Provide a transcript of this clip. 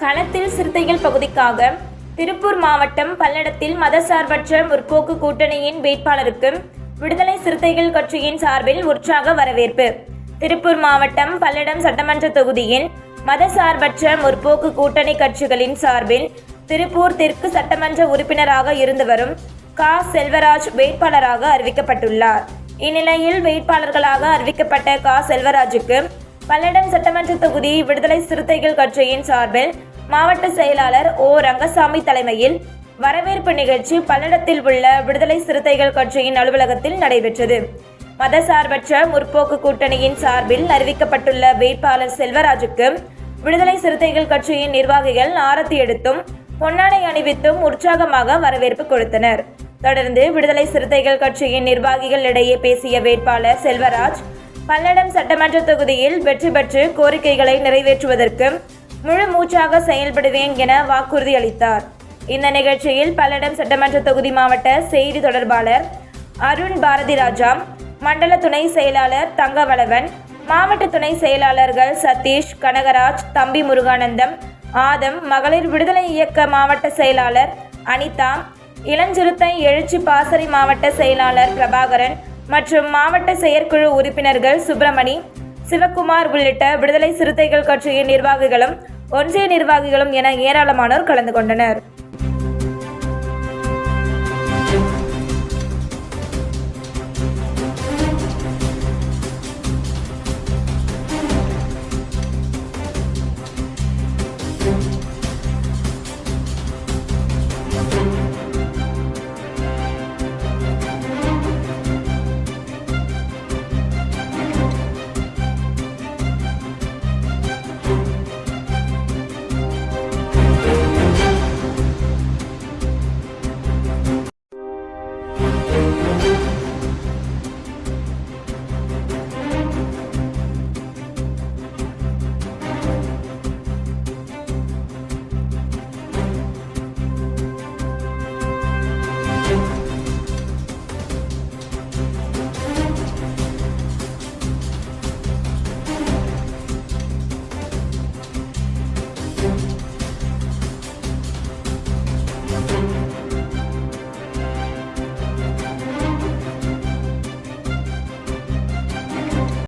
களத்தில் சிறுத்தைகள் பகுதிக்காக திருப்பூர் மாவட்டம் பல்லடத்தில் மதசார்பற்ற முற்போக்கு கூட்டணியின் வேட்பாளருக்கு விடுதலை சிறுத்தைகள் கட்சியின் சார்பில் உற்சாக வரவேற்பு. திருப்பூர் மாவட்டம் பல்லடம் சட்டமன்ற தொகுதியில் மதசார்பற்ற முற்போக்கு கூட்டணி கட்சிகளின் சார்பில் திருப்பூர் தெற்கு சட்டமன்ற உறுப்பினராக இருந்து வரும் செல்வராஜ் வேட்பாளராக அறிவிக்கப்பட்டுள்ளார். இந்நிலையில் வேட்பாளர்களாக அறிவிக்கப்பட்ட செல்வராஜுக்கு பல்லடம் சட்டமன்ற தொகுதி விடுதலை சிறுத்தைகள் கட்சியின் சார்பில் மாவட்ட செயலாளர் ரங்கசாமி தலைமையில் வரவேற்பு நிகழ்ச்சி பல்லடத்தில் உள்ள விடுதலை சிறுத்தைகள் கட்சியின் அலுவலகத்தில் நடைபெற்றது. மதசார்பற்ற முற்போக்கு கூட்டணியின் சார்பில் அறிவிக்கப்பட்டுள்ள வேட்பாளர் செல்வராஜுக்கு விடுதலை சிறுத்தைகள் கட்சியின் நிர்வாகிகள் ஆரத்தி எடுத்தும் பொன்னாடை அணிவித்தும் உற்சாகமாக வரவேற்பு கொடுத்தனர். தொடர்ந்து விடுதலை சிறுத்தைகள் கட்சியின் நிர்வாகிகள் இடையே பேசிய வேட்பாளர் செல்வராஜ் பல்லடம் சட்டமன்ற தொகுதியில் வெற்றி பெற்று கோரிக்கைகளை நிறைவேற்றுவதற்கு முழு மூச்சாக செயல்படுவேன் என வாக்குறுதி அளித்தார். இந்த நிகழ்ச்சியில் பல்லடம் சட்டமன்ற தொகுதி மாவட்ட செய்தி தொடர்பாளர் அருண் பாரதிராஜா, மண்டல துணை செயலாளர் தங்கவளவன், மாவட்ட துணை செயலாளர்கள் சதீஷ், கனகராஜ், தம்பி முருகானந்தம், ஆதம், மகளிர் விடுதலை இயக்க மாவட்ட செயலாளர் அனிதா, இளஞ்சிறுத்தை எழுச்சி பாசறை மாவட்ட செயலாளர் பிரபாகரன் மற்றும் மாவட்ட செயற்குழு உறுப்பினர்கள் சுப்பிரமணி, சிவக்குமார் உள்ளிட்ட விடுதலை சிறுத்தைகள் கட்சியின் நிர்வாகிகளும் ஒன்றிய நிர்வாகிகளும் என ஏராளமானோர் கலந்து கொண்டனர்.